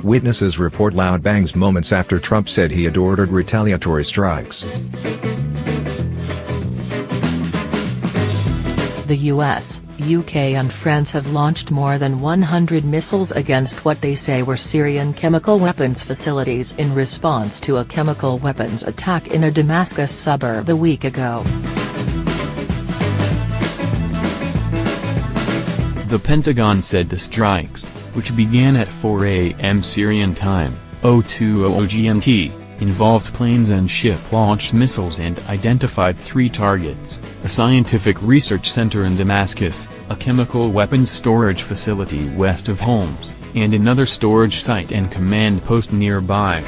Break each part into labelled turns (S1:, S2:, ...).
S1: Witnesses report loud bangs moments after Trump said he had ordered retaliatory strikes.
S2: The US, UK and France have launched more than 100 missiles against what they say were Syrian chemical weapons facilities in response to a chemical weapons attack in a Damascus suburb a week ago.
S3: The Pentagon said the strikes, which began at 4 a.m. Syrian time, 0200 GMT, involved planes and ship-launched missiles and identified 3 targets: a scientific research center in Damascus, a chemical weapons storage facility west of Homs, and another storage site and command post nearby.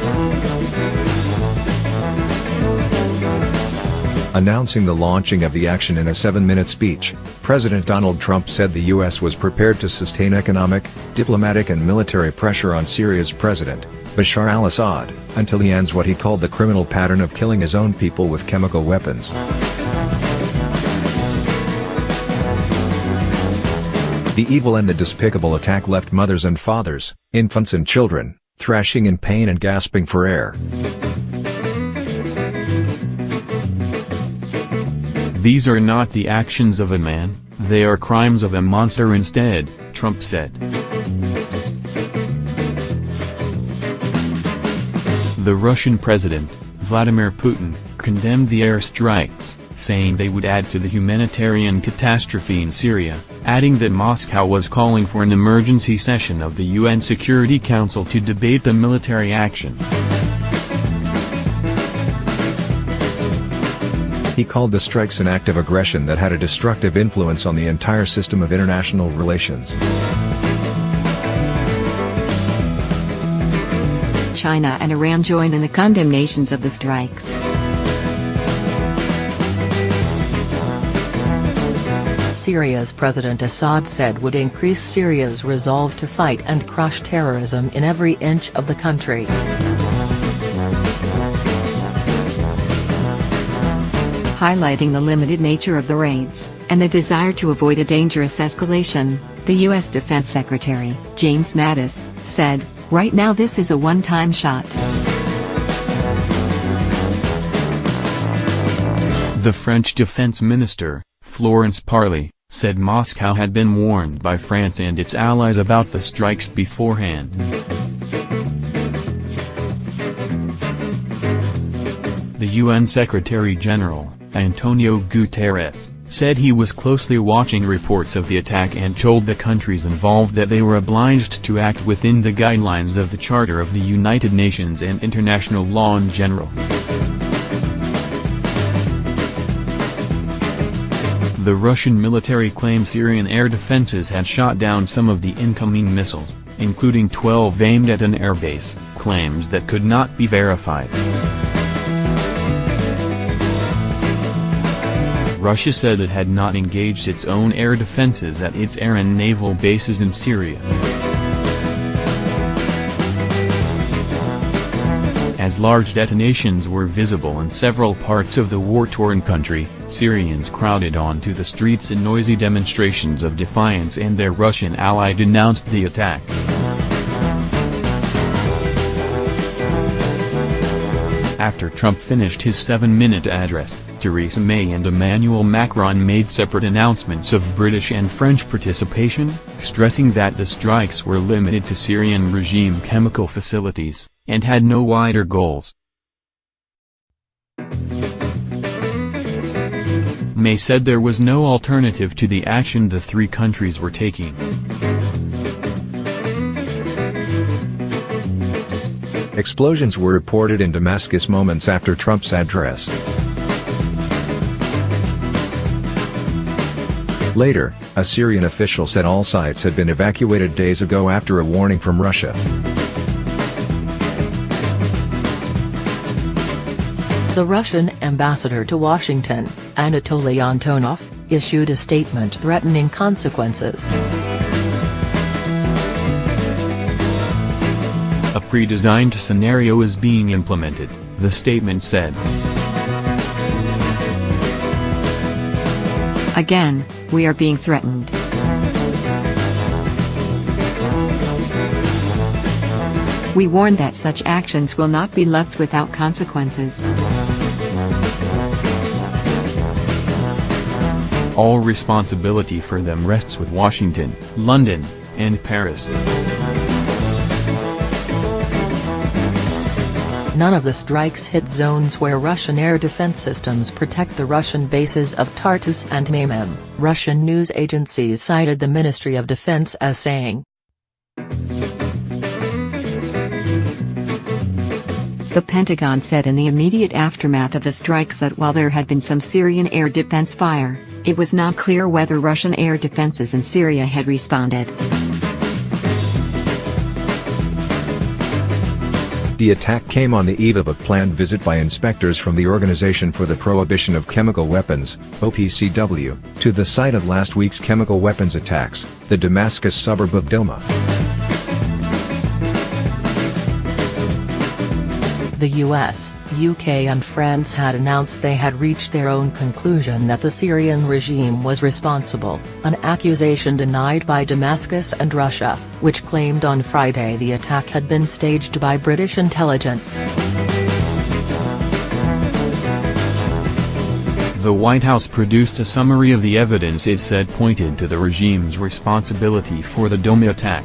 S1: Announcing the launching of the action in a 7-minute speech, President Donald Trump said the U.S. was prepared to sustain economic, diplomatic and military pressure on Syria's president, Bashar al-Assad, until he ends what he called the criminal pattern of killing his own people with chemical weapons. The evil and the despicable attack left mothers and fathers, infants and children, thrashing in pain and gasping for air.
S3: These are not the actions of a man, they are crimes of a monster instead, Trump said. The Russian president, Vladimir Putin, condemned the airstrikes, saying they would add to the humanitarian catastrophe in Syria, adding that Moscow was calling for an emergency session of the UN Security Council to debate the military action.
S1: He called the strikes an act of aggression that had a destructive influence on the entire system of international relations.
S4: China and Iran joined in the condemnations of the strikes.
S2: Syria's President Assad said would increase Syria's resolve to fight and crush terrorism in every inch of the country.
S4: Highlighting the limited nature of the raids, and the desire to avoid a dangerous escalation, the U.S. Defense Secretary, James Mattis, said, "Right now this is a one-time shot."
S3: The French Defense Minister, Florence Parly, said Moscow had been warned by France and its allies about the strikes beforehand. The UN Secretary-General, Antonio Guterres, said he was closely watching reports of the attack and told the countries involved that they were obliged to act within the guidelines of the Charter of the United Nations and international law in general. The Russian military claimed Syrian air defenses had shot down some of the incoming missiles, including 12 aimed at an airbase, claims that could not be verified. Russia said it had not engaged its own air defenses at its air and naval bases in Syria. As large detonations were visible in several parts of the war-torn country, Syrians crowded onto the streets in noisy demonstrations of defiance, and their Russian ally denounced the attack. After Trump finished his 7-minute address, Theresa May and Emmanuel Macron made separate announcements of British and French participation, stressing that the strikes were limited to Syrian regime chemical facilities, and had no wider goals. May said there was no alternative to the action the 3 countries were taking.
S1: Explosions were reported in Damascus moments after Trump's address. Later, a Syrian official said all sites had been evacuated days ago after a warning from Russia.
S2: The Russian ambassador to Washington, Anatoly Antonov, issued a statement threatening consequences.
S3: A pre-designed scenario is being implemented, the statement said.
S4: Again, we are being threatened. We warn that such actions will not be left without consequences.
S3: All responsibility for them rests with Washington, London, and Paris.
S2: None of the strikes hit zones where Russian air defense systems protect the Russian bases of Tartus and Mamen, Russian news agencies cited the Ministry of Defense as saying.
S4: The Pentagon said in the immediate aftermath of the strikes that while there had been some Syrian air defense fire, it was not clear whether Russian air defenses in Syria had responded.
S1: The attack came on the eve of a planned visit by inspectors from the Organization for the Prohibition of Chemical Weapons, OPCW, to the site of last week's chemical weapons attacks, the Damascus suburb of Dilma.
S2: The US, UK and France had announced they had reached their own conclusion that the Syrian regime was responsible, an accusation denied by Damascus and Russia, which claimed on Friday the attack had been staged by British intelligence.
S3: The White House produced a summary of the evidence it said pointed to the regime's responsibility for the Douma attack.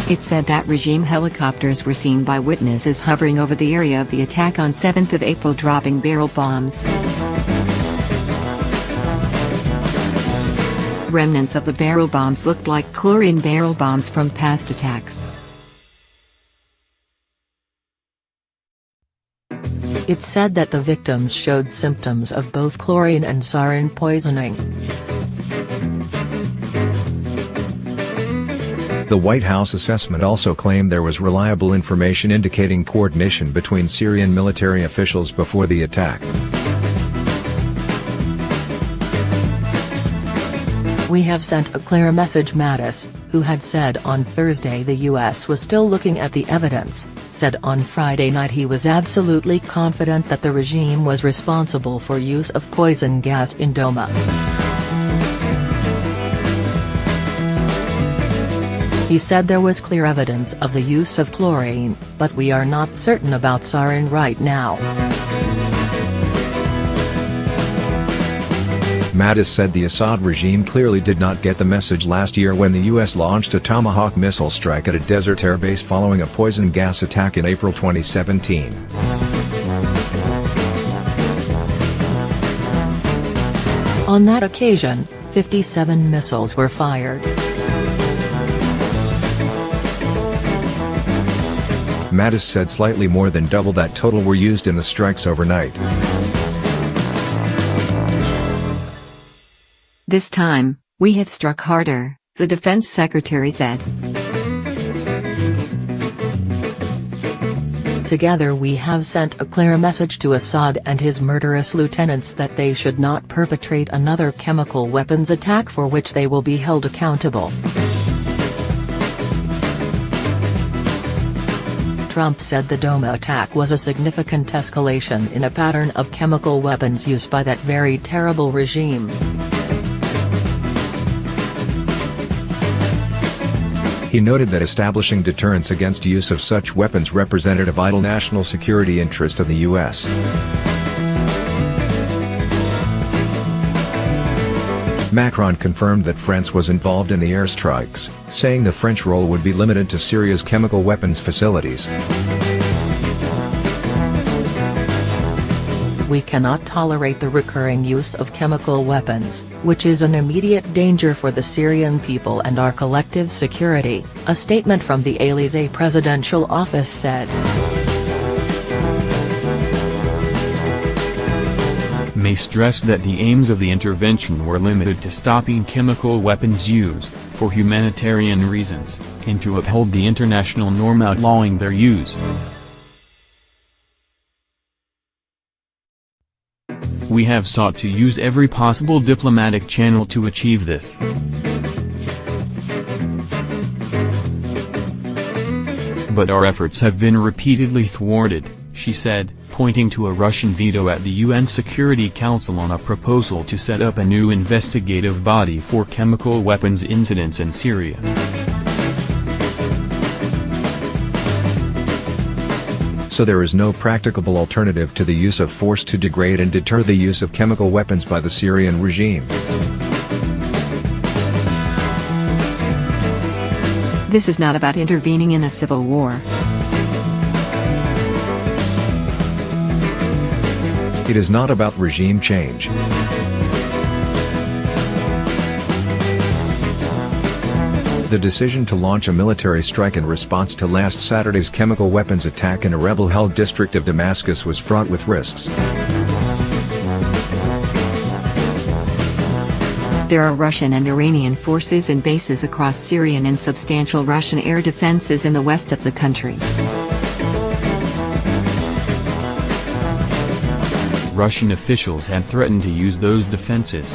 S4: It said that regime helicopters were seen by witnesses hovering over the area of the attack on 7th of April dropping barrel bombs. Remnants of the barrel bombs looked like chlorine barrel bombs from past attacks.
S2: It said that the victims showed symptoms of both chlorine and sarin poisoning.
S1: The White House assessment also claimed there was reliable information indicating coordination between Syrian military officials before the attack.
S2: We have sent a clear message. Mattis, who had said on Thursday the US was still looking at the evidence, said on Friday night he was absolutely confident that the regime was responsible for use of poison gas in Douma. He said there was clear evidence of the use of chlorine, but we are not certain about sarin right now.
S1: Mattis said the Assad regime clearly did not get the message last year when the U.S. launched a Tomahawk missile strike at a desert airbase following a poison gas attack in April 2017.
S2: On that occasion, 57 missiles were fired.
S1: Mattis said slightly more than double that total were used in the strikes overnight.
S4: This time, we have struck harder, the defense secretary said.
S2: Together we have sent a clear message to Assad and his murderous lieutenants that they should not perpetrate another chemical weapons attack for which they will be held accountable. Trump said the Douma attack was a significant escalation in a pattern of chemical weapons use by that very terrible regime.
S1: He noted that establishing deterrence against use of such weapons represented a vital national security interest of the U.S. Macron confirmed that France was involved in the airstrikes, saying the French role would be limited to Syria's chemical weapons facilities.
S2: We cannot tolerate the recurring use of chemical weapons, which is an immediate danger for the Syrian people and our collective security, a statement from the Élysée presidential office said.
S3: May stressed that the aims of the intervention were limited to stopping chemical weapons use, for humanitarian reasons, and to uphold the international norm outlawing their use. We have sought to use every possible diplomatic channel to achieve this. But our efforts have been repeatedly thwarted, she said, pointing to a Russian veto at the UN Security Council on a proposal to set up a new investigative body for chemical weapons incidents in Syria.
S1: So there is no practicable alternative to the use of force to degrade and deter the use of chemical weapons by the Syrian regime.
S4: This is not about intervening in a civil war.
S1: It is not about regime change. The decision to launch a military strike in response to last Saturday's chemical weapons attack in a rebel-held district of Damascus was fraught with risks.
S4: There are Russian and Iranian forces and bases across Syria and substantial Russian air defenses in the west of the country.
S3: Russian officials had threatened to use those defenses.